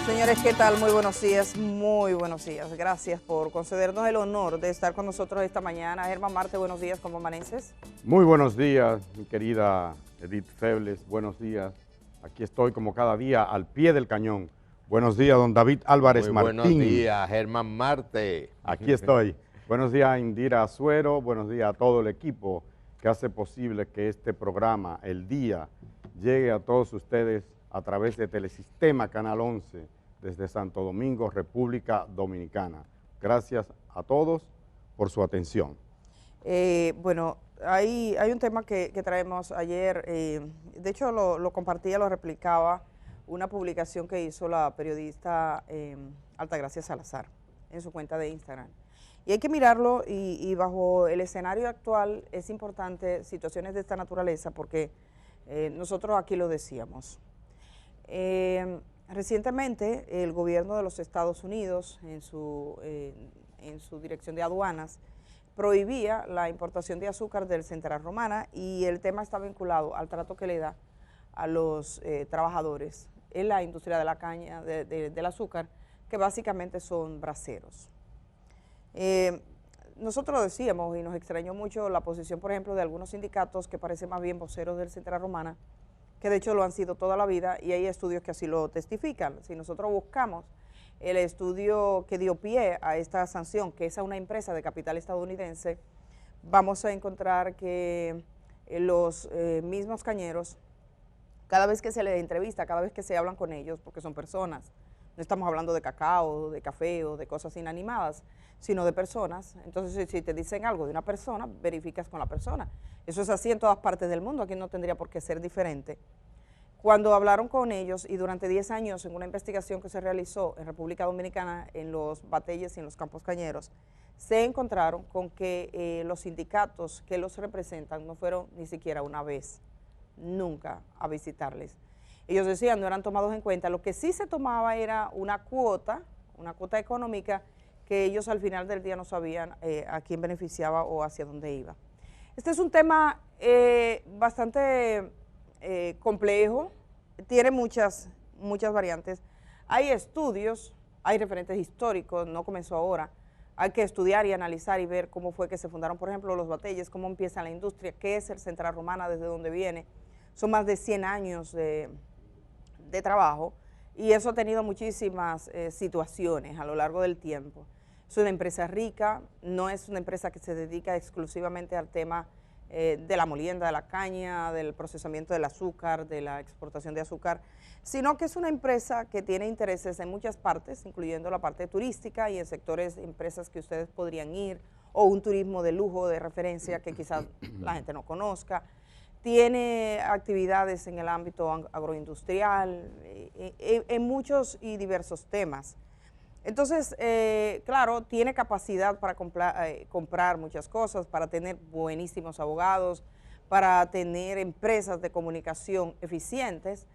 Señores, ¿qué tal? Muy buenos días, muy buenos días. Gracias por concedernos el honor de estar con nosotros esta mañana. Germán Marte, buenos días, ¿cómo amaneces? Muy buenos días, mi querida Edith Febles, buenos días. Aquí estoy como cada día al pie del cañón. Buenos días, don David Álvarez Martín. Buenos días, Germán Marte. Aquí estoy. Buenos días, Indira Azuero. Buenos días a todo el equipo que hace posible que este programa, El Día, llegue a todos ustedes a través de Telesistema Canal 11 desde Santo Domingo, República Dominicana. Gracias a todos por su atención. Bueno, hay un tema que traemos ayer, de hecho lo compartía, lo replicaba, una publicación que hizo la periodista Altagracia Salazar en su cuenta de Instagram. Y hay que mirarlo y bajo el escenario actual es importante situaciones de esta naturaleza porque nosotros aquí lo decíamos. Recientemente el gobierno de los Estados Unidos en su dirección de aduanas prohibía la importación de azúcar del Central Romana y el tema está vinculado al trato que le da a los trabajadores en la industria de la caña, del azúcar, que básicamente son braceros. Nosotros lo decíamos y nos extrañó mucho la posición, por ejemplo, de algunos sindicatos que parecen más bien voceros del Central Romana, que de hecho lo han sido toda la vida y hay estudios que así lo testifican. Si nosotros buscamos el estudio que dio pie a esta sanción, que es a una empresa de capital estadounidense, vamos a encontrar que los mismos cañeros, cada vez que se les entrevista, cada vez que se hablan con ellos, porque son personas, no estamos hablando de cacao, de café o de cosas inanimadas, sino de personas. Entonces, si te dicen algo de una persona, verificas con la persona. Eso es así en todas partes del mundo, aquí no tendría por qué ser diferente. Cuando hablaron con ellos y durante 10 años en una investigación que se realizó en República Dominicana en los bateyes y en los campos cañeros, se encontraron con que los sindicatos que los representan no fueron ni siquiera una vez, nunca a visitarles. Ellos decían no eran tomados en cuenta, lo que sí se tomaba era una cuota económica que ellos al final del día no sabían a quién beneficiaba o hacia dónde iba. Este es un tema bastante complejo, tiene muchas variantes. Hay estudios, hay referentes históricos, no comenzó ahora. Hay que estudiar y analizar y ver cómo fue que se fundaron, por ejemplo, los bateyes, cómo empieza la industria, qué es el Central Romana, desde dónde viene. Son más de 100 años de trabajo y eso ha tenido muchísimas situaciones a lo largo del tiempo. Es una empresa rica, no es una empresa que se dedica exclusivamente al tema de la molienda de la caña, del procesamiento del azúcar, de la exportación de azúcar, sino que es una empresa que tiene intereses en muchas partes, incluyendo la parte turística y en sectores de empresas que ustedes podrían ir, o un turismo de lujo, de referencia que quizás la gente no conozca. Tiene actividades en el ámbito agroindustrial, en muchos y diversos temas. Entonces, claro, tiene capacidad para comprar muchas cosas, para tener buenísimos abogados, para tener empresas de comunicación eficientes,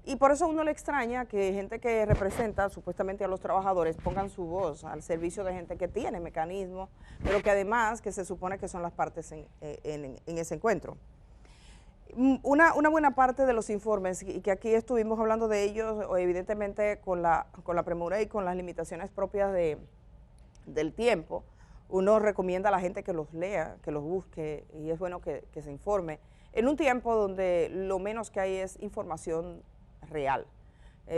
y por eso a uno le extraña que gente que representa supuestamente a los trabajadores pongan su voz al servicio de gente que tiene mecanismos, pero que además que se supone que son las partes en ese encuentro. Una buena parte de los informes, y que aquí estuvimos hablando de ellos, evidentemente con la premura y con las limitaciones propias del tiempo, uno recomienda a la gente que los lea, que los busque, y es bueno que se informe, en un tiempo donde lo menos que hay es información real.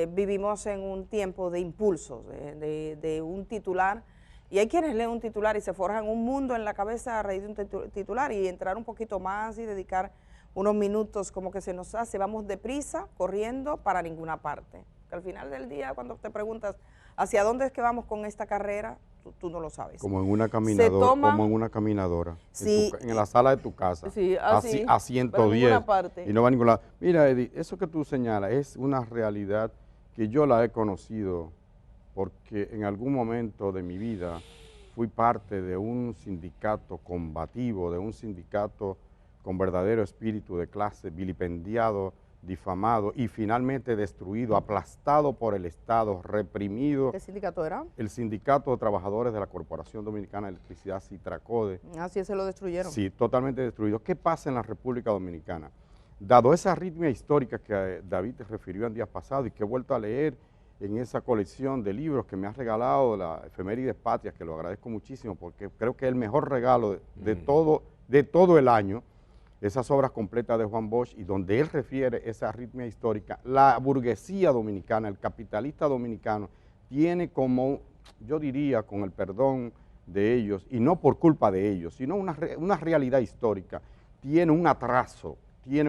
Vivimos en un tiempo de impulsos, de un titular, y hay quienes leen un titular y se forjan un mundo en la cabeza a raíz de un titular, y entrar un poquito más y dedicar unos minutos como que se nos hace, vamos deprisa, corriendo para ninguna parte. Que al final del día, cuando te preguntas hacia dónde es que vamos con esta carrera, tú no lo sabes. Como en una caminadora, como en una caminadora, sí, en la sala de tu casa, sí, así, a 110, parte. y no va a ningún lado. Mira, Eddie, eso que tú señalas es una realidad que yo la he conocido porque en algún momento de mi vida fui parte de un sindicato combativo, de un sindicato con verdadero espíritu de clase, vilipendiado, difamado y finalmente destruido, aplastado por el Estado, reprimido. ¿Qué sindicato era? El Sindicato de Trabajadores de la Corporación Dominicana de Electricidad, Citracode. Así se lo destruyeron. Sí, totalmente destruido. ¿Qué pasa en la República Dominicana? Dado esa arritmia histórica que David te refirió en días pasados y que he vuelto a leer en esa colección de libros que me has regalado, la Efemérides Patrias, que lo agradezco muchísimo porque creo que es el mejor regalo de todo el año, esas obras completas de Juan Bosch, y donde él refiere esa arritmia histórica. La burguesía dominicana, el capitalista dominicano, tiene como, yo diría, con el perdón de ellos, y no por culpa de ellos, sino una realidad histórica, tiene un atraso y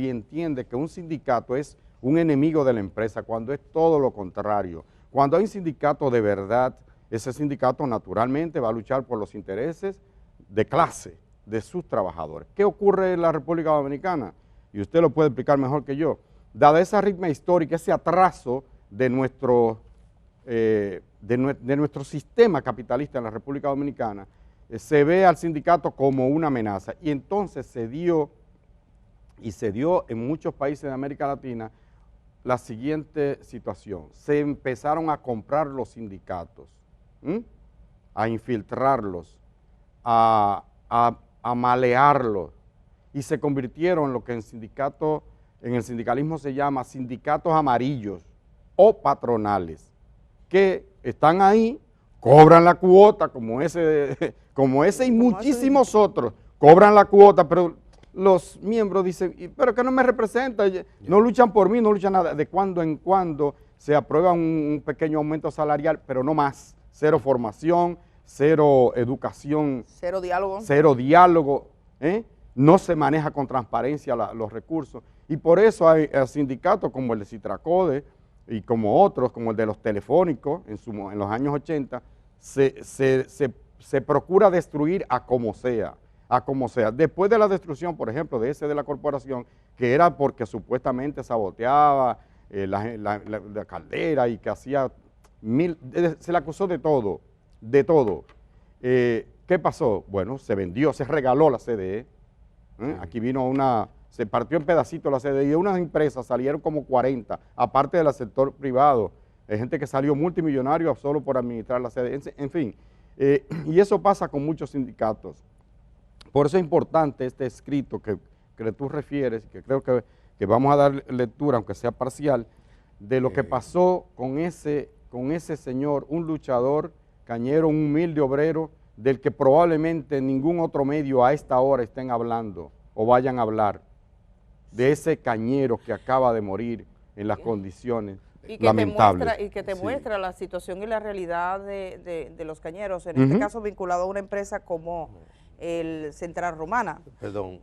entiende que un sindicato es un enemigo de la empresa, cuando es todo lo contrario. Cuando hay un sindicato de verdad, ese sindicato naturalmente va a luchar por los intereses de clase de sus trabajadores. ¿Qué ocurre en la República Dominicana? Y usted lo puede explicar mejor que yo. Dada esa arritmia histórica, ese atraso de nuestro sistema capitalista en la República Dominicana, se ve al sindicato como una amenaza. Y entonces se dio en muchos países de América Latina la siguiente situación: se empezaron a comprar los sindicatos, a infiltrarlos, a malearlos, y se convirtieron en lo que en el sindicalismo se llama sindicatos amarillos o patronales, que están ahí, cobran la cuota, como ese y muchísimos otros, cobran la cuota, pero los miembros dicen, pero que no me representa, no luchan por mí, no luchan nada. De cuando en cuando se aprueba un pequeño aumento salarial, pero no más. Cero formación, cero educación. Cero diálogo. No se maneja con transparencia los recursos. Y por eso hay sindicatos como el de Citracode y como otros, como el de los telefónicos en los años 80, se procura destruir a como sea. Después de la destrucción, por ejemplo, de la corporación, que era porque supuestamente saboteaba la caldera y que hacía se le acusó de todo. ¿Qué pasó? Bueno, se vendió, se regaló la CDE. Aquí se partió en pedacitos la CDE, y de unas empresas salieron como 40, aparte del sector privado. Hay gente que salió multimillonario solo por administrar la CDE. En fin, y eso pasa con muchos sindicatos. Por eso es importante este escrito que tú refieres, que creo que vamos a dar lectura, aunque sea parcial, de lo que pasó con ese señor, un luchador cañero, un humilde obrero, del que probablemente ningún otro medio a esta hora estén hablando o vayan a hablar, de ese cañero que acaba de morir en las condiciones lamentables. Y que te muestra la situación y la realidad de los cañeros, en este caso vinculado a una empresa como el Central Romana. Perdón,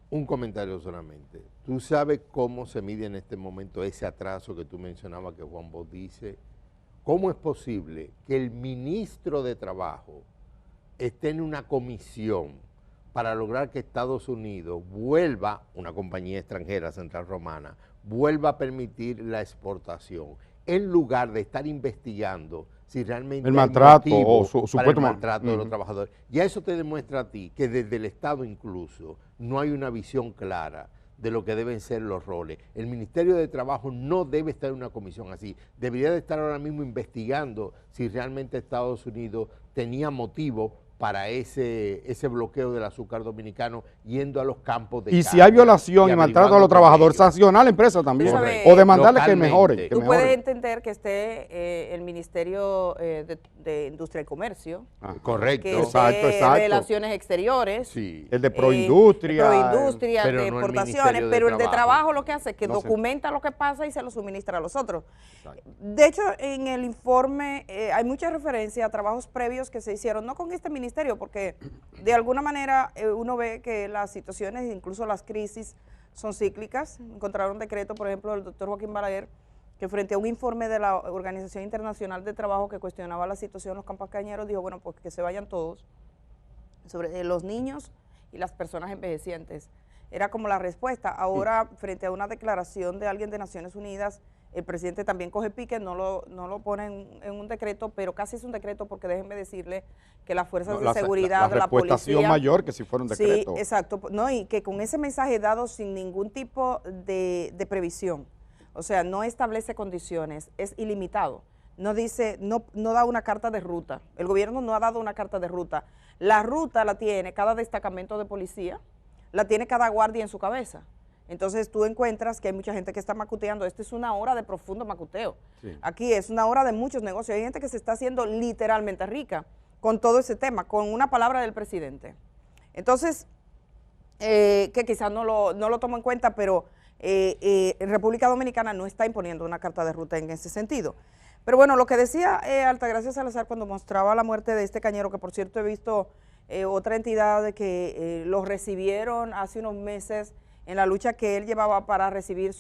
un comentario solamente. ¿Tú sabes cómo se mide en este momento ese atraso que tú mencionabas que Juan Bosch dice? ¿Cómo es posible que el ministro de Trabajo esté en una comisión para lograr que Estados Unidos vuelva, una compañía extranjera, Central Romana, vuelva a permitir la exportación, en lugar de estar investigando si realmente el maltrato o supuesto maltrato de los trabajadores? Ya eso te demuestra a ti que desde el Estado incluso no hay una visión clara de lo que deben ser los roles. El Ministerio de Trabajo no debe estar en una comisión así, debería de estar ahora mismo investigando si realmente Estados Unidos tenía motivo para ese bloqueo del azúcar dominicano, yendo a los campos de y si hay violación y maltrato a los trabajadores, sancionar a la empresa también, o demandarle que mejoren. Tú puedes entender que esté el Ministerio de Industria y Comercio, correcto, que esté Relaciones Exteriores, sí, el de Proindustria, de exportaciones, pero el de Trabajo lo que hace es que documenta lo que pasa y se lo suministra a los otros. Exacto. De hecho, en el informe hay mucha referencia a trabajos previos que se hicieron, no con este ministerio, porque de alguna manera uno ve que las situaciones, incluso las crisis, son cíclicas. Encontraron un decreto, por ejemplo, del doctor Joaquín Balaguer, que frente a un informe de la Organización Internacional de Trabajo que cuestionaba la situación en los campos cañeros, dijo, bueno, pues que se vayan todos, sobre los niños y las personas envejecientes. Era como la respuesta. Ahora, frente a una declaración de alguien de Naciones Unidas, el presidente también coge pique, no lo pone en un decreto, pero casi es un decreto, porque déjenme decirle que las fuerzas de seguridad, la policía, mayor que si fuera un decreto. Sí, exacto, no, y que con ese mensaje dado sin ningún tipo de previsión, o sea, no establece condiciones, es ilimitado, no dice, no da una carta de ruta, el gobierno no ha dado una carta de ruta, la ruta la tiene cada destacamento de policía, la tiene cada guardia en su cabeza. Entonces tú encuentras que hay mucha gente que está macuteando. Esta es una hora de profundo macuteo. Sí. Aquí es una hora de muchos negocios. Hay gente que se está haciendo literalmente rica con todo ese tema, con una palabra del presidente. Entonces, que quizás no lo tomo en cuenta, pero en República Dominicana no está imponiendo una carta de ruta en ese sentido. Pero bueno, lo que decía Altagracia Salazar cuando mostraba la muerte de este cañero, que por cierto he visto otra entidad de que lo recibieron hace unos meses en la lucha que él llevaba para recibir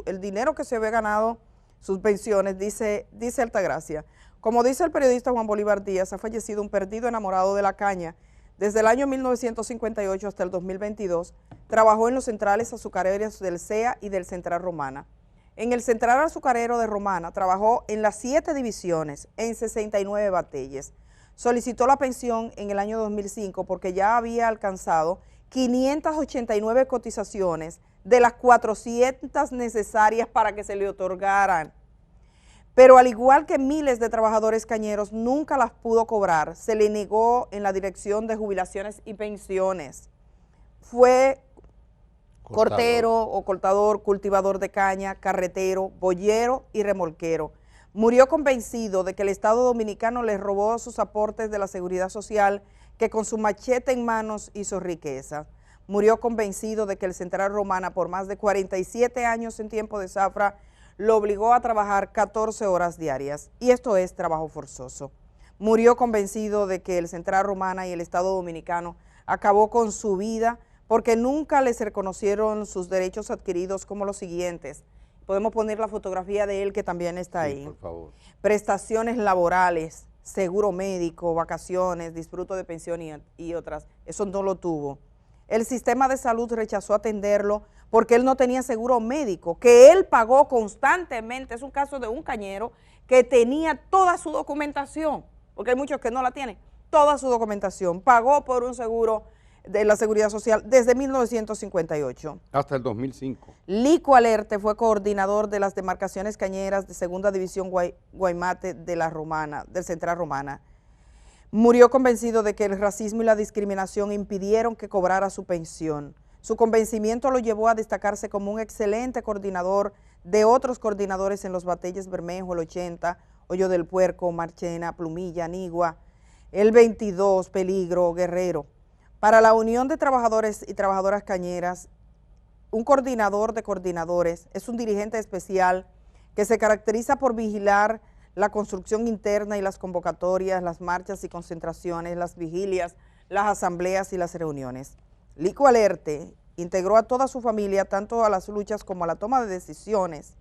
el dinero que se había ganado, sus pensiones, dice Altagracia. Como dice el periodista Juan Bolívar Díaz, ha fallecido un perdido enamorado de la caña. Desde el año 1958 hasta el 2022, trabajó en los centrales azucareros del CEA y del Central Romana. En el Central Azucarero de Romana trabajó en las 7 divisiones, en 69 batalles. Solicitó la pensión en el año 2005 porque ya había alcanzado 589 cotizaciones de las 400 necesarias para que se le otorgaran. Pero al igual que miles de trabajadores cañeros, nunca las pudo cobrar. Se le negó en la Dirección de Jubilaciones y Pensiones. Fue cortero o cortador, cultivador de caña, carretero, boyero y remolquero. Murió convencido de que el Estado Dominicano le robó sus aportes de la Seguridad Social, que con su machete en manos hizo riqueza. Murió convencido de que el Central Romana, por más de 47 años en tiempo de zafra, lo obligó a trabajar 14 horas diarias, y esto es trabajo forzoso. Murió convencido de que el Central Romana y el Estado Dominicano acabó con su vida porque nunca les reconocieron sus derechos adquiridos, como los siguientes. Podemos poner la fotografía de él, que también está ahí. Por favor. Prestaciones laborales, seguro médico, vacaciones, disfruto de pensión y otras. Eso no lo tuvo. El sistema de salud rechazó atenderlo porque él no tenía seguro médico, que él pagó constantemente. Es un caso de un cañero que tenía toda su documentación, porque hay muchos que no la tienen, toda su documentación. Pagó por un seguro de la Seguridad Social desde 1958. Hasta el 2005. Lico Alerte fue coordinador de las demarcaciones cañeras de Segunda División Guaymate de la Romana, del Central Romana. Murió convencido de que el racismo y la discriminación impidieron que cobrara su pensión. Su convencimiento lo llevó a destacarse como un excelente coordinador de otros coordinadores en los batalles Bermejo, el 80, Hoyo del Puerco, Marchena, Plumilla, Anigua, el 22, Peligro, Guerrero. Para la Unión de Trabajadores y Trabajadoras Cañeras, un coordinador de coordinadores es un dirigente especial que se caracteriza por vigilar la construcción interna y las convocatorias, las marchas y concentraciones, las vigilias, las asambleas y las reuniones. Lico Alerte integró a toda su familia tanto a las luchas como a la toma de decisiones,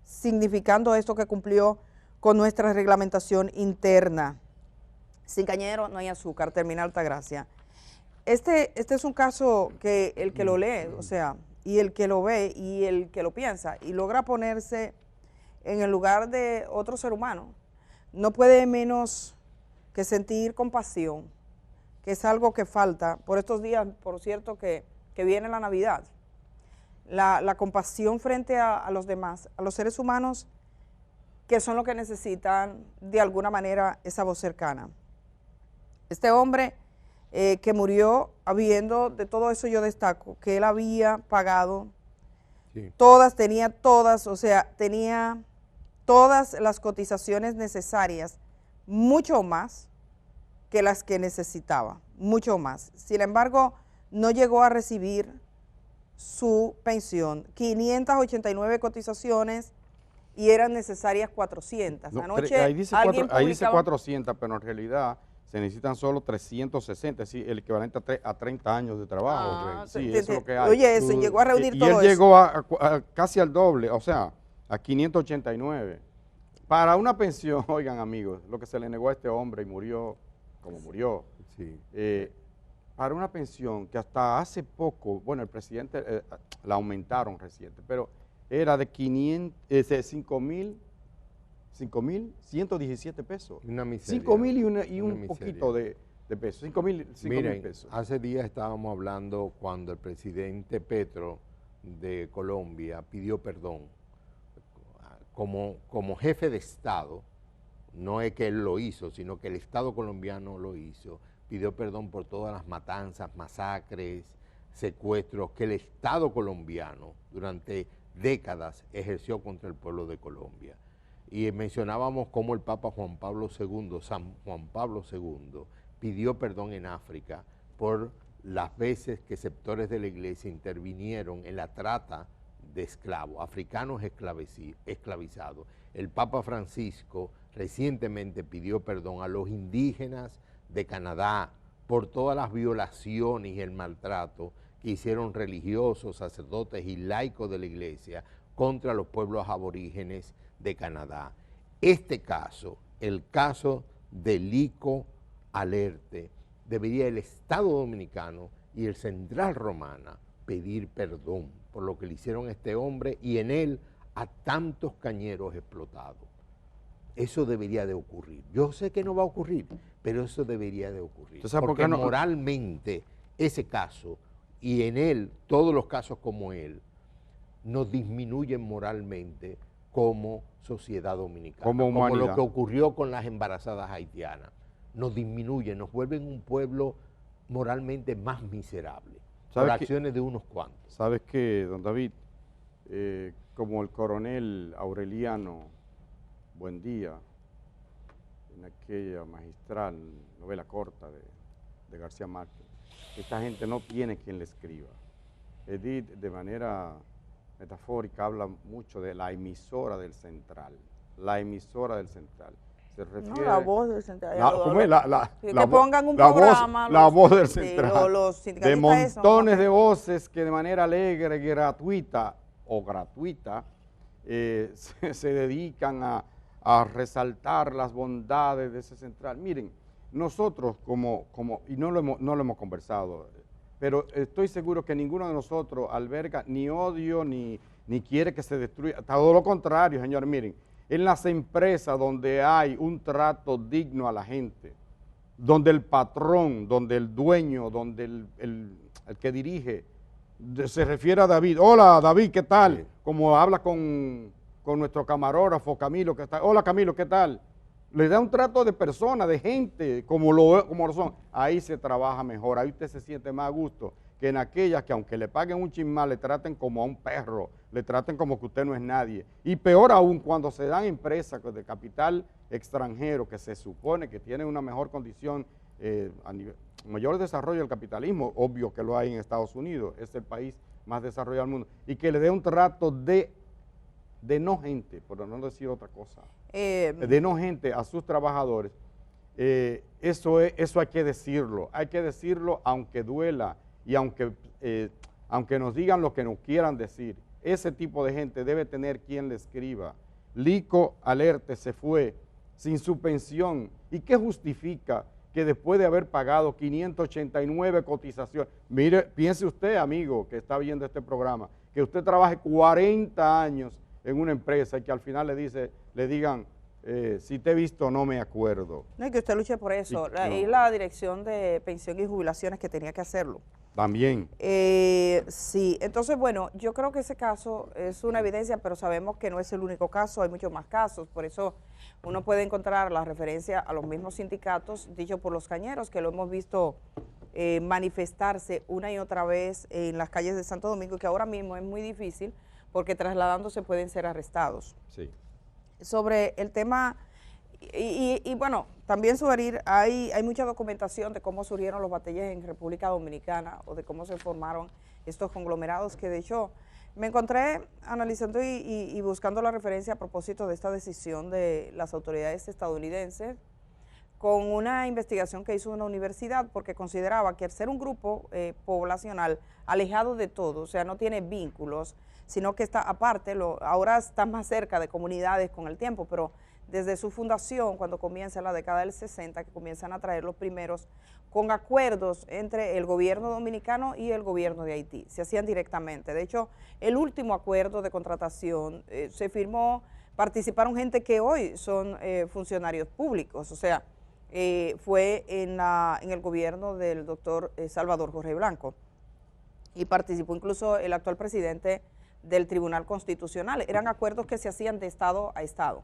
significando esto que cumplió con nuestra reglamentación interna. Sin cañero no hay azúcar, termina Altagracia. Este es un caso que el que lo lee, o sea, y el que lo ve y el que lo piensa y logra ponerse en el lugar de otro ser humano, no puede menos que sentir compasión, que es algo que falta por estos días, por cierto, que viene la Navidad. La compasión frente a los demás, a los seres humanos que son los que necesitan de alguna manera esa voz cercana. Este hombre que murió, habiendo de todo eso yo destaco, que él había pagado tenía todas las cotizaciones necesarias, mucho más que las que necesitaba, mucho más. Sin embargo, no llegó a recibir su pensión, 589 cotizaciones y eran necesarias 400. No, Anoche ahí dice alguien 400, pero en realidad se necesitan solo 360, es decir, el equivalente a 30 años de trabajo. Sí, eso es lo que hay. Oye, eso, llegó a reunir todo eso. Y él llegó a casi al doble, o sea, a 589. Para una pensión, oigan amigos, lo que se le negó a este hombre y murió como murió. Sí. Para una pensión que hasta hace poco, bueno, el presidente la aumentaron reciente, pero era de 5.117 pesos. Una miseria. 5.000 y un miseria. Poquito de pesos, 5.000 pesos. Hace días estábamos hablando cuando el presidente Petro de Colombia pidió perdón. Como jefe de Estado, no es que él lo hizo, sino que el Estado colombiano lo hizo, pidió perdón por todas las matanzas, masacres, secuestros que el Estado colombiano durante décadas ejerció contra el pueblo de Colombia. Y mencionábamos cómo el Papa Juan Pablo II, San Juan Pablo II, pidió perdón en África por las veces que sectores de la iglesia intervinieron en la trata de esclavos, africanos esclavizados. El Papa Francisco recientemente pidió perdón a los indígenas de Canadá por todas las violaciones y el maltrato que hicieron religiosos, sacerdotes y laicos de la iglesia contra los pueblos aborígenes de Canadá. Este caso, el caso de Lico Alerte, debería el Estado Dominicano y el Central Romana pedir perdón por lo que le hicieron a este hombre y en él a tantos cañeros explotados. Eso debería de ocurrir. Yo sé que no va a ocurrir, pero eso debería de ocurrir. Porque moralmente ese caso y en él todos los casos como él nos disminuyen moralmente como sociedad dominicana, como lo que ocurrió con las embarazadas haitianas. Nos disminuyen, nos vuelven un pueblo moralmente más miserable por acciones de unos cuantos. ¿Sabes qué, don David? Como el coronel Aureliano Buendía, en aquella magistral novela corta de García Márquez, esta gente no tiene quien le escriba. Edith, de manera metafórica, habla mucho de la emisora del Central. La emisora del Central. Se refiere, no, la voz del Central. ¿Cómo es? Que pongan un programa. La voz del Central. Los de montones de voces que de manera alegre y gratuita se dedican a resaltar las bondades de ese Central. Miren, nosotros y no lo hemos conversado, pero estoy seguro que ninguno de nosotros alberga ni odio ni quiere que se destruya. Todo lo contrario, señor. Miren, en las empresas donde hay un trato digno a la gente, donde el patrón, donde el dueño, donde el que dirige, se refiere a David. Hola, David, ¿qué tal? Sí. Como habla con nuestro camarógrafo Camilo, que está. Hola, Camilo, ¿qué tal? Le da un trato de persona, de gente, como lo son. Ahí se trabaja mejor, ahí usted se siente más a gusto que en aquellas que aunque le paguen un chismal, le traten como a un perro, le traten como que usted no es nadie. Y peor aún, cuando se dan empresas de capital extranjero que se supone que tienen una mejor condición, mayor desarrollo del capitalismo, obvio que lo hay en Estados Unidos, es el país más desarrollado del mundo, y que le dé un trato de no gente, por no decir otra cosa, de no gente a sus trabajadores, eso hay que decirlo aunque duela y aunque nos digan lo que nos quieran decir. Ese tipo de gente debe tener quien le escriba. Lico Alerte se fue sin su pensión. ¿Y qué justifica que después de haber pagado 589 cotizaciones, mire, piense usted, amigo, que está viendo este programa, que usted trabaje 40 años en una empresa y que al final le digan, si te he visto no me acuerdo? No, y que usted luche por eso. Y la Dirección de Pensión y Jubilaciones que tenía que hacerlo. También. Sí, entonces, bueno, yo creo que ese caso es una evidencia, pero sabemos que no es el único caso, hay muchos más casos, por eso uno puede encontrar la referencia a los mismos sindicatos, dicho por los cañeros, que lo hemos visto manifestarse una y otra vez en las calles de Santo Domingo, que ahora mismo es muy difícil, porque trasladándose pueden ser arrestados. Sí. Sobre el tema, y bueno, también sugerir, hay mucha documentación de cómo surgieron los batalles en República Dominicana o de cómo se formaron estos conglomerados, que de hecho me encontré analizando y buscando la referencia a propósito de esta decisión de las autoridades estadounidenses con una investigación que hizo una universidad, porque consideraba que al ser un grupo poblacional alejado de todo, o sea, no tiene vínculos, sino que está aparte, ahora está más cerca de comunidades con el tiempo, pero desde su fundación, cuando comienza la década del 60, que comienzan a traer los primeros, con acuerdos entre el gobierno dominicano y el gobierno de Haití, se hacían directamente. De hecho, el último acuerdo de contratación se firmó, participaron gente que hoy son funcionarios públicos, o sea, fue en el gobierno del doctor Salvador Jorge Blanco, y participó incluso el actual presidente del Tribunal Constitucional. Eran acuerdos que se hacían de estado a estado.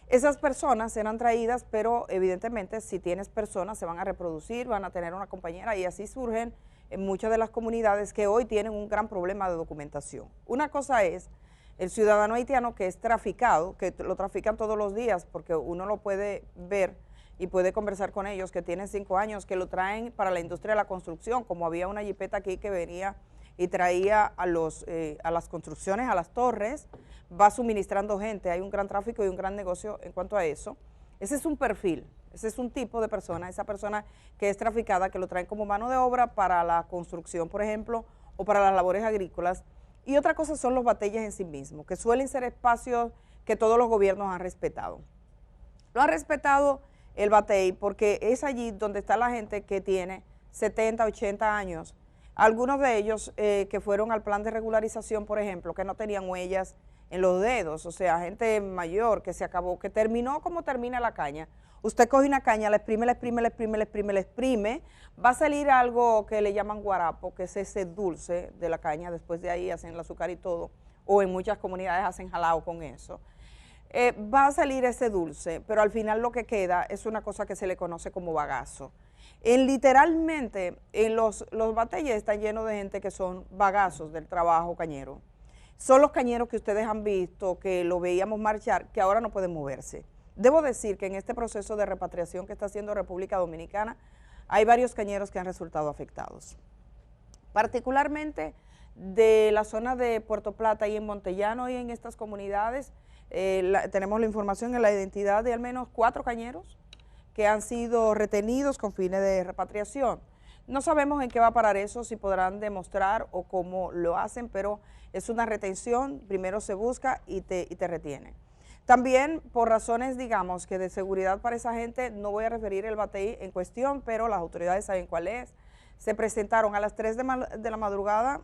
Esas personas eran traídas, pero evidentemente si tienes personas se van a reproducir, van a tener una compañera y así surgen en muchas de las comunidades que hoy tienen un gran problema de documentación. Una cosa es el ciudadano haitiano que es traficado, que lo trafican todos los días, porque uno lo puede ver y puede conversar con ellos, que tienen 5 años, que lo traen para la industria de la construcción, como había una jipeta aquí que venía y traía a las construcciones, a las torres, va suministrando gente, hay un gran tráfico y un gran negocio en cuanto a eso. Ese es un perfil, ese es un tipo de persona, esa persona que es traficada, que lo traen como mano de obra para la construcción, por ejemplo, o para las labores agrícolas. Y otra cosa son los batalles en sí mismos, que suelen ser espacios que todos los gobiernos han respetado. Lo han respetado el batey porque es allí donde está la gente que tiene 70, 80 años. Algunos de ellos que fueron al plan de regularización, por ejemplo, que no tenían huellas en los dedos, o sea, gente mayor que se acabó, que terminó como termina la caña. Usted coge una caña, la exprime, la exprime, la exprime, la exprime, la exprime, va a salir algo que le llaman guarapo, que es ese dulce de la caña, después de ahí hacen el azúcar y todo, o en muchas comunidades hacen jalao con eso. Va a salir ese dulce, pero al final lo que queda es una cosa que se le conoce como bagazo. Literalmente, los batalles están llenos de gente que son bagazos del trabajo cañero. Son los cañeros que ustedes han visto, que lo veíamos marchar, que ahora no pueden moverse. Debo decir que en este proceso de repatriación que está haciendo República Dominicana, hay varios cañeros que han resultado afectados. Particularmente de la zona de Puerto Plata y en Montellano y en estas comunidades, tenemos la información en la identidad de al menos 4 cañeros que han sido retenidos con fines de repatriación. No sabemos en qué va a parar eso, si podrán demostrar o cómo lo hacen, pero es una retención, primero se busca y te retiene. También por razones, digamos, que de seguridad para esa gente, no voy a referir el batey en cuestión, pero las autoridades saben cuál es. Se presentaron a las 3 de la madrugada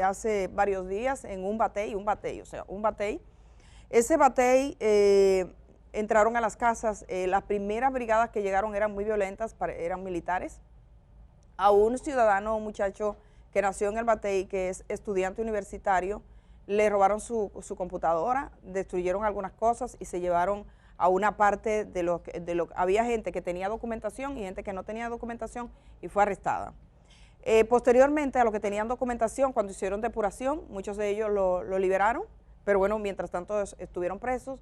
hace varios días en un batey. Ese batey entraron a las casas, las primeras brigadas que llegaron eran muy violentas, eran militares. A un ciudadano, un muchacho que nació en el batey, que es estudiante universitario, le robaron su computadora, destruyeron algunas cosas y se llevaron a una parte había gente que tenía documentación y gente que no tenía documentación y fue arrestada. Posteriormente a los que tenían documentación, cuando hicieron depuración, muchos de ellos lo liberaron, pero bueno, mientras tanto estuvieron presos.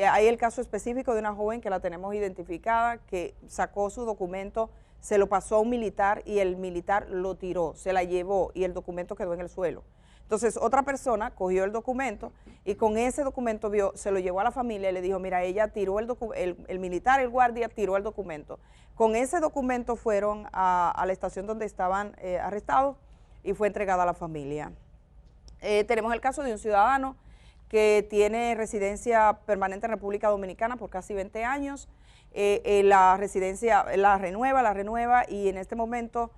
Hay el caso específico de una joven que la tenemos identificada, que sacó su documento, se lo pasó a un militar y el militar lo tiró, se la llevó y el documento quedó en el suelo. Entonces otra persona cogió el documento y con ese documento se lo llevó a la familia y le dijo, mira, ella tiró el militar, el guardia tiró el documento. Con ese documento fueron a la estación donde estaban arrestados y fue entregada a la familia. Tenemos el caso de un ciudadano que tiene residencia permanente en República Dominicana por casi 20 años. La residencia la renueva y en este momento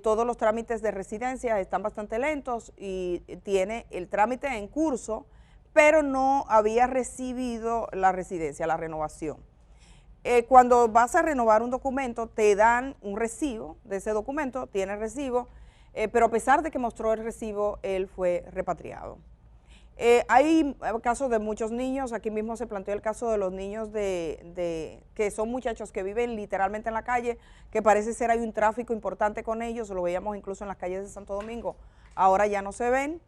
todos los trámites de residencia están bastante lentos y tiene el trámite en curso, pero no había recibido la residencia, la renovación. Cuando vas a renovar un documento, te dan un recibo de ese documento, tiene recibo, pero a pesar de que mostró el recibo, él fue repatriado. Hay casos de muchos niños, aquí mismo se planteó el caso de los niños que son muchachos que viven literalmente en la calle, que parece ser hay un tráfico importante con ellos, lo veíamos incluso en las calles de Santo Domingo, ahora ya no se ven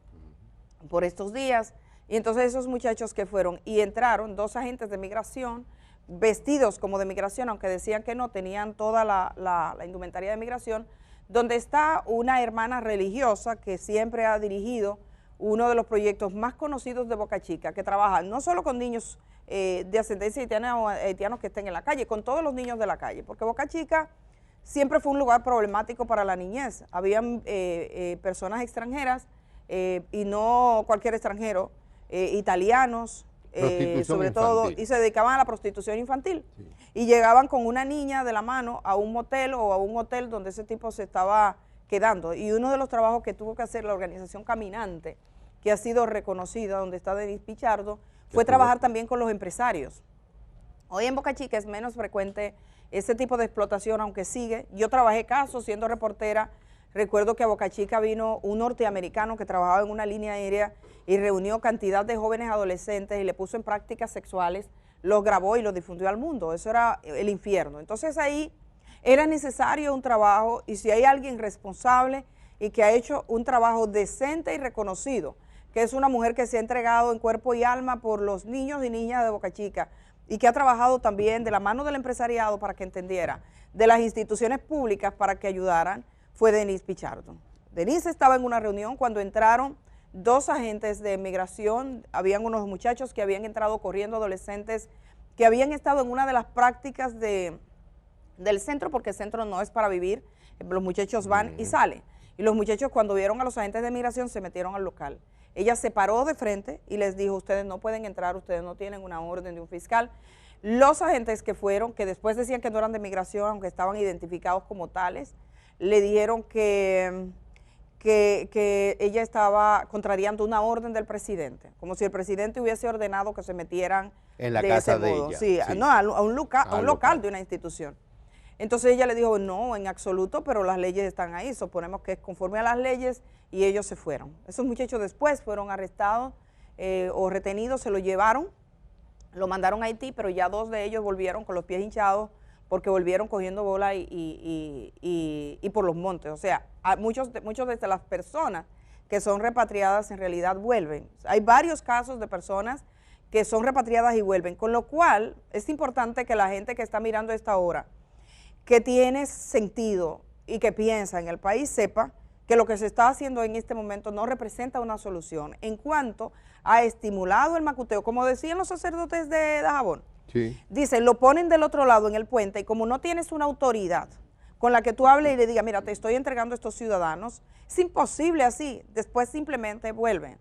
por estos días, y entonces esos muchachos que fueron y entraron, 2 agentes de migración, vestidos como de migración, aunque decían que no, tenían toda la indumentaria de migración, donde está una hermana religiosa que siempre ha dirigido uno de los proyectos más conocidos de Boca Chica, que trabaja no solo con niños de ascendencia haitiana o haitianos que estén en la calle, con todos los niños de la calle, porque Boca Chica siempre fue un lugar problemático para la niñez. Habían personas extranjeras, y no cualquier extranjero, italianos, sobre todo, y se dedicaban a la prostitución infantil. Sí. Y llegaban con una niña de la mano a un motel o a un hotel donde ese tipo se estaba quedando. Y uno de los trabajos que tuvo que hacer la organización Caminante, que ha sido reconocida, donde está Denis Pichardo, fue trabajar también con los empresarios. Hoy en Boca Chica es menos frecuente ese tipo de explotación, aunque sigue. Yo trabajé casos siendo reportera. Recuerdo que a Boca Chica vino un norteamericano que trabajaba en una línea aérea y reunió cantidad de jóvenes adolescentes y le puso en prácticas sexuales, los grabó y los difundió al mundo. Eso era el infierno. Entonces ahí era necesario un trabajo y si hay alguien responsable y que ha hecho un trabajo decente y reconocido, que es una mujer que se ha entregado en cuerpo y alma por los niños y niñas de Boca Chica y que ha trabajado también de la mano del empresariado para que entendiera, de las instituciones públicas para que ayudaran, fue Denise Pichardo. Denise estaba en una reunión cuando entraron 2 agentes de migración, habían unos muchachos que habían entrado corriendo, adolescentes, que habían estado en una de las prácticas del centro, porque el centro no es para vivir, los muchachos van y salen. Y los muchachos cuando vieron a los agentes de migración se metieron al local. Ella se paró de frente y les dijo, ustedes no pueden entrar, ustedes no tienen una orden de un fiscal. Los agentes que fueron, que después decían que no eran de migración, aunque estaban identificados como tales, le dijeron que ella estaba contrariando una orden del presidente, como si el presidente hubiese ordenado que se metieran en la de casa ese de modo. ella. Sí, Sí. no, a un local de una institución. Entonces ella le dijo, no, en absoluto, pero las leyes están ahí, suponemos que es conforme a las leyes, y ellos se fueron. Esos muchachos después fueron arrestados o retenidos, se lo llevaron, lo mandaron a Haití, pero ya 2 de ellos volvieron con los pies hinchados porque volvieron cogiendo bola y por los montes. O sea, muchos de las personas que son repatriadas en realidad vuelven. Hay varios casos de personas que son repatriadas y vuelven, con lo cual es importante que la gente que está mirando esta hora, que tiene sentido y que piensa en el país, sepa que lo que se está haciendo en este momento no representa una solución en cuanto a estimulado el macuteo, como decían los sacerdotes de Dajabón. Sí. Dicen, lo ponen del otro lado en el puente y como no tienes una autoridad con la que tú hables y le digas, mira, te estoy entregando a estos ciudadanos, es imposible así, después simplemente vuelven.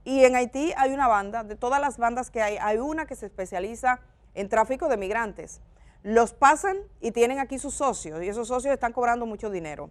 Y en Haití hay una banda, de todas las bandas que hay una que se especializa en tráfico de migrantes. Los pasan y tienen aquí sus socios y esos socios están cobrando mucho dinero.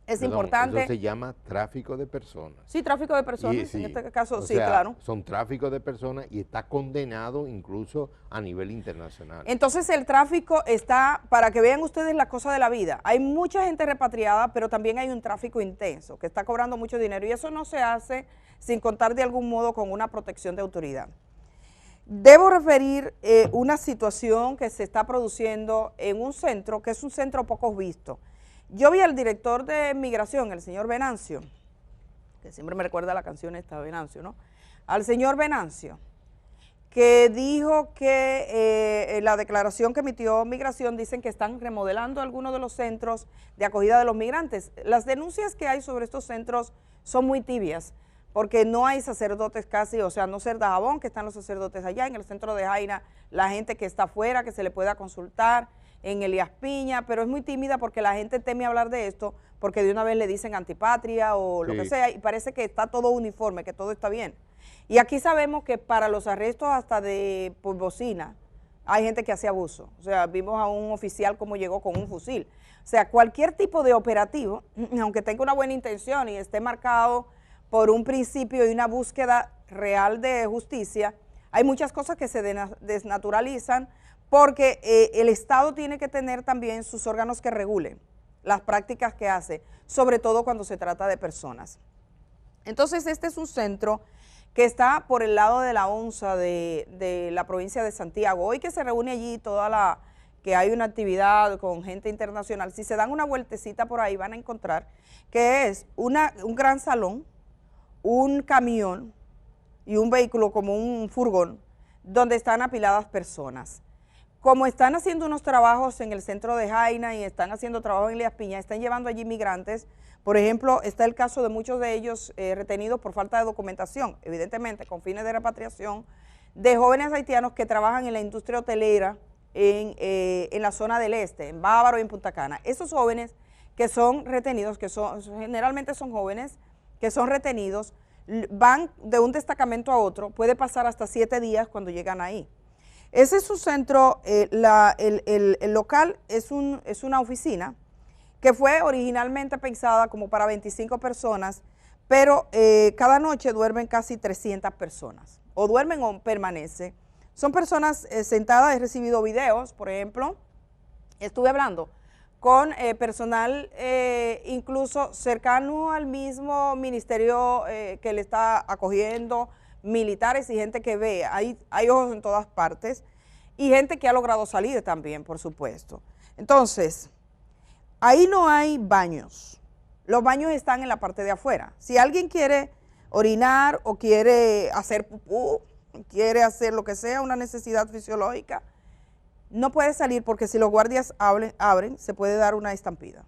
Es importante. Eso se llama tráfico de personas. Sí, tráfico de personas, Y sí, en este caso o sí, sea, claro. Son tráfico de personas y está condenado incluso a nivel internacional. Entonces el tráfico está, para que vean ustedes la cosa de la vida, hay mucha gente repatriada, pero también hay un tráfico intenso que está cobrando mucho dinero y eso no se hace sin contar de algún modo con una protección de autoridad. Debo referir una situación que se está produciendo en un centro, que es un centro poco visto. Yo vi al director de migración, el señor Venancio, que siempre me recuerda la canción esta, Venancio, ¿no? Al señor Venancio, que dijo que la declaración que emitió Migración dicen que están remodelando algunos de los centros de acogida de los migrantes. Las denuncias que hay sobre estos centros son muy tibias, porque no hay sacerdotes casi, o sea, no ser Dajabón, que están los sacerdotes allá, en el centro de Jaina, la gente que está afuera, que se le pueda consultar, en Elías Piña, pero es muy tímida porque la gente teme hablar de esto, porque de una vez le dicen antipatria o lo que sea, y parece que está todo uniforme, que todo está bien. Y aquí sabemos que para los arrestos hasta por bocina, hay gente que hace abuso. O sea, vimos a un oficial como llegó con un fusil. O sea, cualquier tipo de operativo, aunque tenga una buena intención y esté marcado por un principio y una búsqueda real de justicia, hay muchas cosas que se desnaturalizan porque el Estado tiene que tener también sus órganos que regulen las prácticas que hace, sobre todo cuando se trata de personas. Entonces, este es un centro que está por el lado de la ONSA de la provincia de Santiago. Hoy que se reúne allí que hay una actividad con gente internacional, si se dan una vueltecita por ahí van a encontrar que es un gran salón, un camión y un vehículo como un furgón donde están apiladas personas. Como están haciendo unos trabajos en el centro de Jaina y están haciendo trabajo en Elías Piña, están llevando allí migrantes. Por ejemplo, está el caso de muchos de ellos retenidos por falta de documentación, evidentemente con fines de repatriación, de jóvenes haitianos que trabajan en la industria hotelera en la zona del este, en Bávaro y en Punta Cana. Esos jóvenes que son retenidos, generalmente son jóvenes que son retenidos, van de un destacamento a otro, puede pasar hasta 7 días cuando llegan ahí. Ese es su centro, el local es una oficina que fue originalmente pensada como para 25 personas, pero cada noche duermen casi 300 personas, o duermen o permanecen. Son personas sentadas, he recibido videos, por ejemplo, estuve hablando con personal incluso cercano al mismo ministerio que le está acogiendo, militares y gente que ve, hay ojos en todas partes, y gente que ha logrado salir también, por supuesto. Entonces, ahí no hay baños, Los baños están en la parte de afuera. Si alguien quiere orinar o quiere hacer pupú, quiere hacer lo que sea, una necesidad fisiológica, no puede salir porque si los guardias abren, se puede dar una estampida.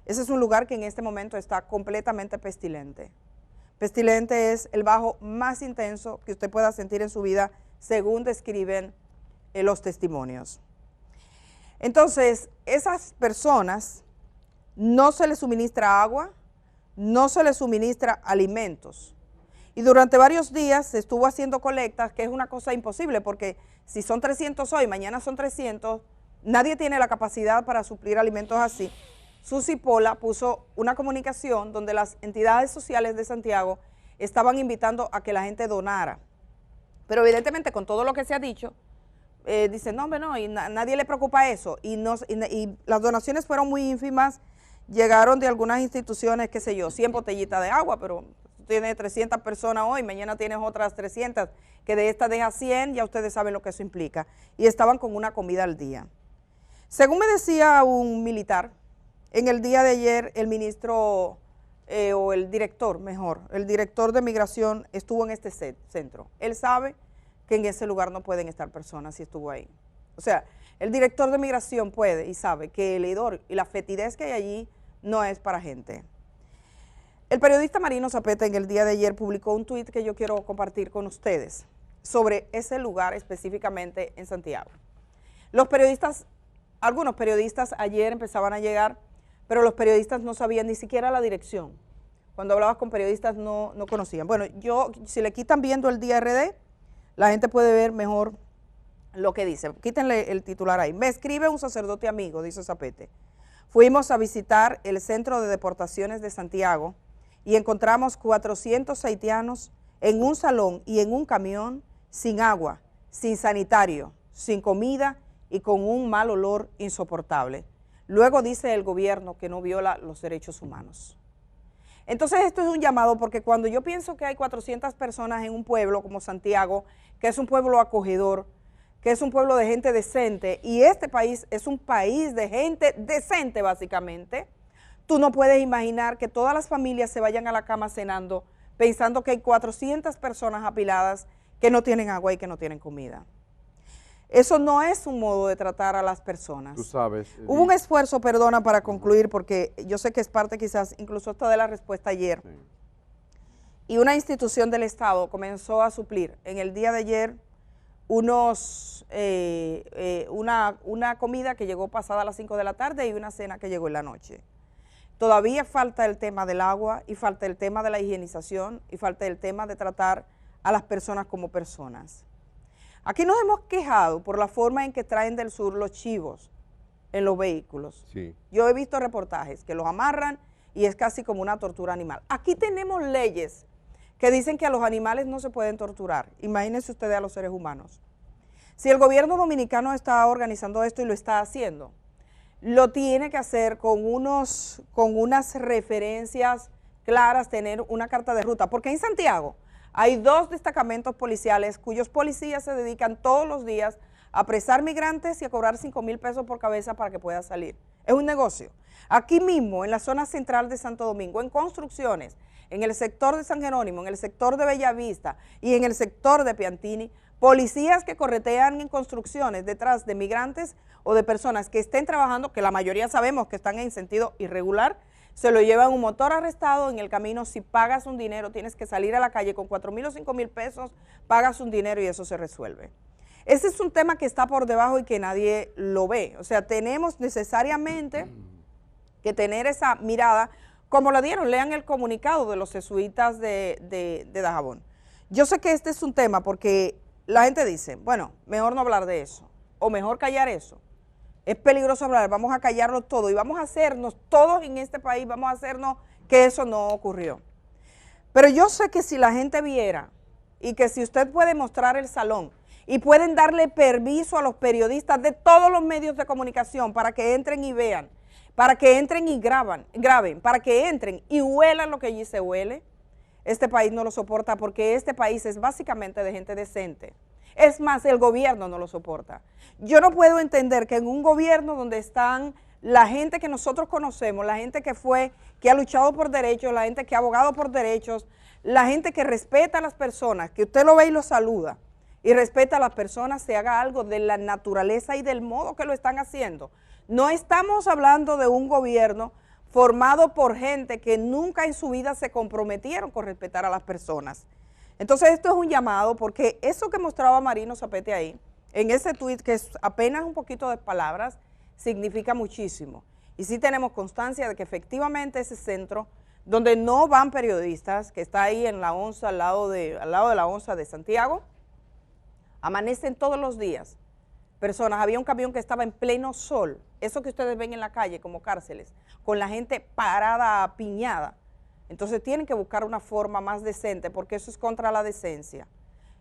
Ese es un lugar que en este momento está completamente pestilente. Pestilente es el bajo más intenso que usted pueda sentir en su vida, según describen los testimonios. Entonces, esas personas no se les suministra agua, no se les suministra alimentos. Y durante varios días se estuvo haciendo colectas, que es una cosa imposible, porque si son 300 hoy, mañana son 300, nadie tiene la capacidad para suplir alimentos así. Susi Pola puso una comunicación donde las entidades sociales de Santiago estaban invitando a que la gente donara. Pero evidentemente con todo lo que se ha dicho, dicen, no, hombre, no, y nadie le preocupa eso. Y las donaciones fueron muy ínfimas, llegaron de algunas instituciones, qué sé yo, 100 botellitas de agua, pero tienes 300 personas hoy, mañana tienes otras 300, que de esta deja 100, ya ustedes saben lo que eso implica. Y estaban con una comida al día. Según me decía un militar, en el día de ayer el ministro, o el director, mejor, el director de migración estuvo en este centro. Él sabe que en ese lugar no pueden estar personas si estuvo ahí. O sea, el director de migración puede y sabe que el hedor y la fetidez que hay allí no es para gente. El periodista Marino Zapeta en el día de ayer publicó un tuit que yo quiero compartir con ustedes sobre ese lugar específicamente en Santiago. Los periodistas, algunos periodistas ayer empezaban a llegar, pero los periodistas no sabían ni siquiera la dirección. Cuando hablabas con periodistas no conocían. Bueno, si le quitan viendo el día RD, la gente puede ver mejor lo que dice. Quítenle el titular ahí. Me escribe un sacerdote amigo, dice Zapete. Fuimos a visitar el Centro de Deportaciones de Santiago y encontramos 400 haitianos en un salón y en un camión sin agua, sin sanitario, sin comida y con un mal olor insoportable. Luego dice el gobierno que no viola los derechos humanos. Entonces esto es un llamado porque cuando yo pienso que hay 400 personas en un pueblo como Santiago, que es un pueblo acogedor, que es un pueblo de gente decente, y este país es un país de gente decente básicamente, tú no puedes imaginar que todas las familias se vayan a la cama cenando pensando que hay 400 personas apiladas que no tienen agua y que no tienen comida. Eso no es un modo de tratar a las personas. Tú sabes. Hubo un esfuerzo, perdona, para concluir, porque yo sé que es parte quizás incluso hasta de la respuesta ayer. Sí. Y una institución del Estado comenzó a suplir en el día de ayer una comida que llegó pasada a las 5 de la tarde y una cena que llegó en la noche. Todavía falta el tema del agua y falta el tema de la higienización y falta el tema de tratar a las personas como personas. Aquí nos hemos quejado por la forma en que traen del sur los chivos en los vehículos. Sí. Yo he visto reportajes que los amarran y es casi como una tortura animal. Aquí tenemos leyes que dicen que a los animales no se pueden torturar. Imagínense ustedes a los seres humanos. Si el gobierno dominicano está organizando esto y lo está haciendo, lo tiene que hacer con unas referencias claras, tener una carta de ruta, porque en Santiago hay 2 destacamentos policiales cuyos policías se dedican todos los días a apresar migrantes y a cobrar 5,000 pesos por cabeza para que pueda salir. Es un negocio. Aquí mismo, en la zona central de Santo Domingo, en construcciones, en el sector de San Jerónimo, en el sector de Bellavista y en el sector de Piantini, policías que corretean en construcciones detrás de migrantes o de personas que estén trabajando, que la mayoría sabemos que están en sentido irregular, se lo llevan un motor arrestado en el camino. Si pagas un dinero, tienes que salir a la calle con 4,000 o 5,000 pesos, pagas un dinero y eso se resuelve. Ese es un tema que está por debajo y que nadie lo ve. O sea, tenemos necesariamente que tener esa mirada, como la dieron, lean el comunicado de los jesuitas de Dajabón. Yo sé que este es un tema porque la gente dice, bueno, mejor no hablar de eso, o mejor callar eso. Es peligroso hablar, vamos a callarlo todo y vamos a hacernos, todos en este país, vamos a hacernos que eso no ocurrió. Pero yo sé que si la gente viera y que si usted puede mostrar el salón y pueden darle permiso a los periodistas de todos los medios de comunicación para que entren y vean, para que entren y graben, para que entren y huelan lo que allí se huele, este país no lo soporta porque este país es básicamente de gente decente. Es más, el gobierno no lo soporta. Yo no puedo entender que en un gobierno donde están la gente que nosotros conocemos, la gente que ha luchado por derechos, la gente que ha abogado por derechos, la gente que respeta a las personas, que usted lo ve y lo saluda, y respeta a las personas, se haga algo de la naturaleza y del modo que lo están haciendo. No estamos hablando de un gobierno formado por gente que nunca en su vida se comprometieron con respetar a las personas. Entonces esto es un llamado, porque eso que mostraba Marino Zapete ahí, en ese tuit, que es apenas un poquito de palabras, significa muchísimo. Y sí tenemos constancia de que efectivamente ese centro, donde no van periodistas, que está ahí en la Onza, al lado de la Onza de Santiago, amanecen todos los días personas. Había un camión que estaba en pleno sol, eso que ustedes ven en la calle como cárceles, con la gente parada, apiñada. Entonces tienen que buscar una forma más decente, porque eso es contra la decencia.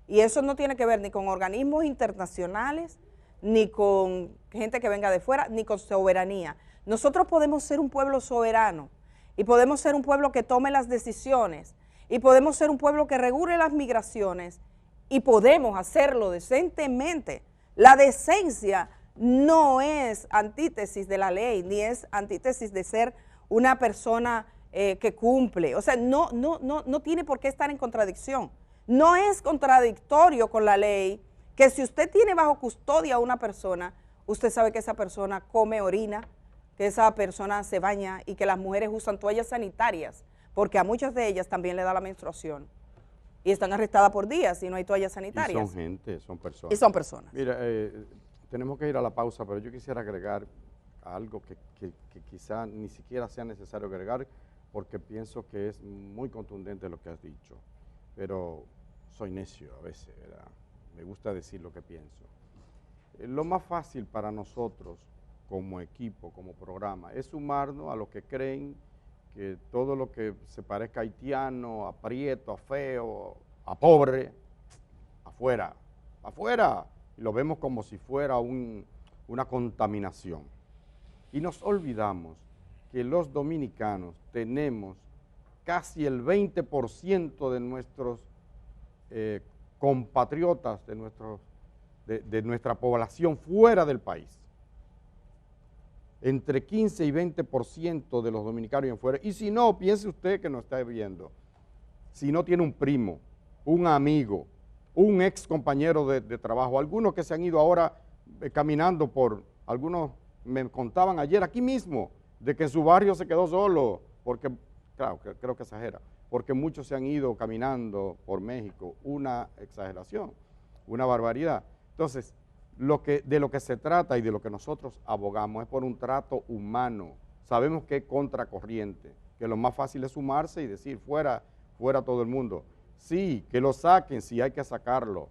Y eso no tiene que ver ni con organismos internacionales, ni con gente que venga de fuera, ni con soberanía. Nosotros podemos ser un pueblo soberano, y podemos ser un pueblo que tome las decisiones, y podemos ser un pueblo que regule las migraciones, y podemos hacerlo decentemente. La decencia no es antítesis de la ley, ni es antítesis de ser una persona que cumple. O sea, no tiene por qué estar en contradicción. No es contradictorio con la ley que si usted tiene bajo custodia a una persona, usted sabe que esa persona come, orina, que esa persona se baña y que las mujeres usan toallas sanitarias, porque a muchas de ellas también le da la menstruación. Y están arrestadas por días si no hay toallas sanitarias. Y son gente, son personas. Y son personas. Mira, tenemos que ir a la pausa, pero yo quisiera agregar algo que quizá ni siquiera sea necesario agregar, porque pienso que es muy contundente lo que has dicho. Pero soy necio a veces, ¿verdad? Me gusta decir lo que pienso. Lo más fácil para nosotros, como equipo, como programa, es sumarnos a los que creen que todo lo que se parezca a haitiano, a prieto, a feo, a pobre, afuera, afuera, y lo vemos como si fuera una contaminación. Y nos olvidamos que los dominicanos tenemos casi el 20% de nuestros compatriotas, de nuestra población fuera del país. Entre 15 y 20% de los dominicanos en fuera. Y si no, piense usted que nos está viendo, si no tiene un primo, un amigo, un ex compañero de trabajo, algunos que se han ido ahora caminando algunos me contaban ayer aquí mismo, de que en su barrio se quedó solo, porque, claro, creo que exagera, porque muchos se han ido caminando por México, una exageración, una barbaridad. Entonces, de lo que se trata y de lo que nosotros abogamos es por un trato humano. Sabemos que es contracorriente, que lo más fácil es sumarse y decir fuera todo el mundo. Sí, que lo saquen, sí hay que sacarlo,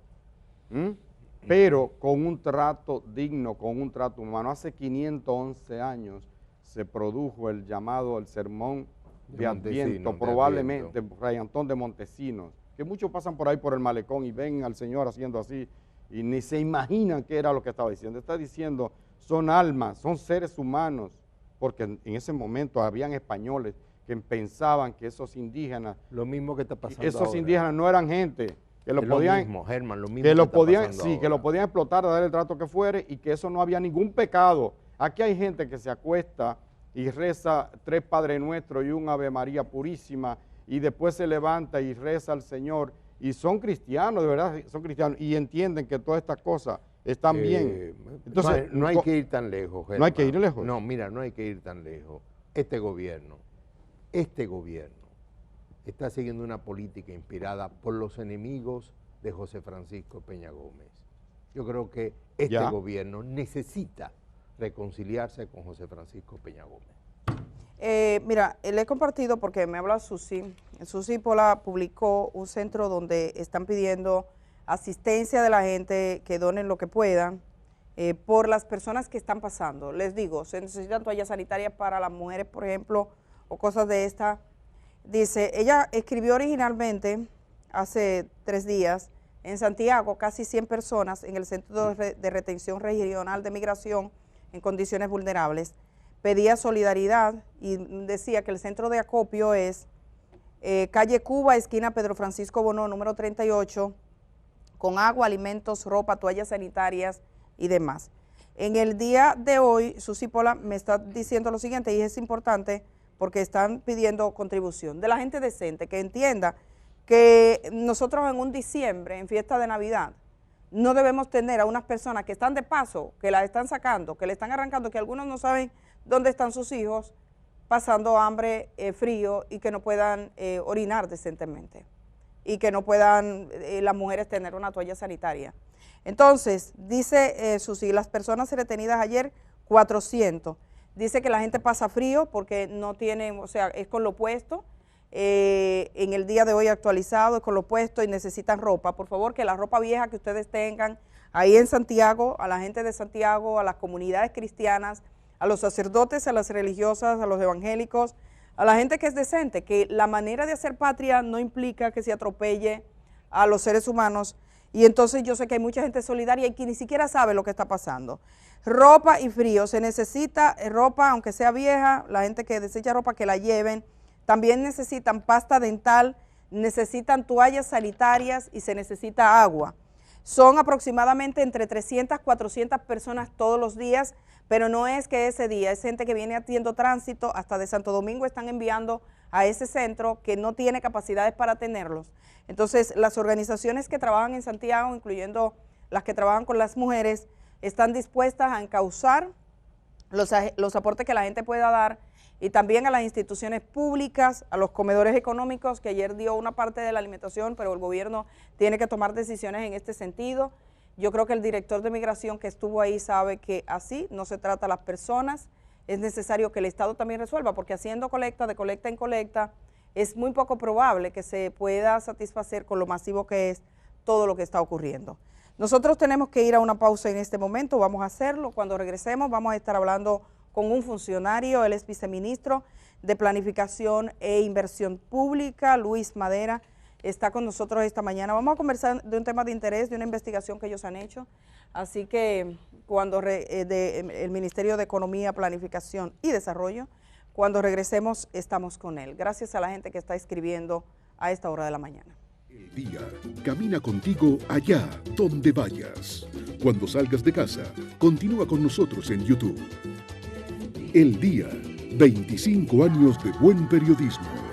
pero con un trato digno, con un trato humano. Hace 511 años se produjo el sermón de Adviento, probablemente Fray Antón de Montesinos, que muchos pasan por ahí por el malecón y ven al Señor haciendo así, y ni se imaginan qué era lo que estaba diciendo. Está diciendo, son almas, son seres humanos, porque en ese momento habían españoles que pensaban que esos indígenas, lo mismo que está pasando esos ahora. Indígenas no eran gente, que lo podían, lo mismo, Germán, lo mismo que lo podían, pasando sí, ahora. que lo podían explotar, dar el trato que fuere, y que eso no había ningún pecado. Aquí hay gente que se acuesta y reza 3 Padre Nuestro y un Ave María Purísima, y después se levanta y reza al Señor, y son cristianos, de verdad, son cristianos, y entienden que todas estas cosas están bien. Entonces, no hay que ir tan lejos, Germán. No hay que ir lejos. No, mira, no hay que ir tan lejos. Este gobierno está siguiendo una política inspirada por los enemigos de José Francisco Peña Gómez. Yo creo que este gobierno necesita reconciliarse con José Francisco Peña Gómez. Mira, le he compartido porque me habla Susi. Susi Pola publicó un centro donde están pidiendo asistencia de la gente, que donen lo que puedan, por las personas que están pasando. Les digo, se necesitan toallas sanitarias para las mujeres, por ejemplo, o cosas de esta. Dice, ella escribió originalmente hace 3 días en Santiago, casi 100 personas en el Centro de Retención Regional de Migración en condiciones vulnerables. Pedía solidaridad y decía que el centro de acopio es calle Cuba, esquina Pedro Francisco Bonó, número 38, con agua, alimentos, ropa, toallas sanitarias y demás. En el día de hoy, Susi Pola me está diciendo lo siguiente, y es importante porque están pidiendo contribución de la gente decente, que entienda que nosotros en un diciembre, en fiesta de Navidad, no debemos tener a unas personas que están de paso, que las están sacando, que le están arrancando, que algunos no saben dónde están sus hijos, pasando hambre, frío, y que no puedan orinar decentemente, y que no puedan las mujeres tener una toalla sanitaria. Entonces, dice Susi, las personas retenidas ayer, 400. Dice que la gente pasa frío porque no tiene, o sea, es con lo puesto. En el día de hoy actualizado, es con lo puesto y necesitan ropa. Por favor, que la ropa vieja que ustedes tengan ahí en Santiago, a la gente de Santiago, a las comunidades cristianas, a los sacerdotes, a las religiosas, a los evangélicos, a la gente que es decente, que la manera de hacer patria no implica que se atropelle a los seres humanos. Y entonces yo sé que hay mucha gente solidaria y que ni siquiera sabe lo que está pasando. Ropa y frío, se necesita ropa, aunque sea vieja, la gente que desecha ropa que la lleven. También necesitan pasta dental, necesitan toallas sanitarias y se necesita agua. Son aproximadamente entre 300 y 400 personas todos los días, pero no es que ese día, es gente que viene haciendo tránsito, hasta de Santo Domingo están enviando a ese centro que no tiene capacidades para atenderlos. Entonces, las organizaciones que trabajan en Santiago, incluyendo las que trabajan con las mujeres, están dispuestas a encauzar los aportes que la gente pueda dar, y también a las instituciones públicas, a los comedores económicos, que ayer dio una parte de la alimentación, pero el gobierno tiene que tomar decisiones en este sentido. Yo creo que el director de Migración que estuvo ahí sabe que así no se trata a las personas, es necesario que el Estado también resuelva, porque haciendo colecta, de colecta en colecta, es muy poco probable que se pueda satisfacer con lo masivo que es todo lo que está ocurriendo. Nosotros tenemos que ir a una pausa en este momento, vamos a hacerlo. Cuando regresemos vamos a estar hablando con un funcionario, él es viceministro de Planificación e Inversión Pública, Luis Madera, está con nosotros esta mañana. Vamos a conversar de un tema de interés, de una investigación que ellos han hecho, así que cuando el Ministerio de Economía, Planificación y Desarrollo, cuando regresemos estamos con él. Gracias a la gente que está escribiendo a esta hora de la mañana. El día camina contigo allá donde vayas. Cuando salgas de casa, continúa con nosotros en YouTube. El Día, 25 años de buen periodismo.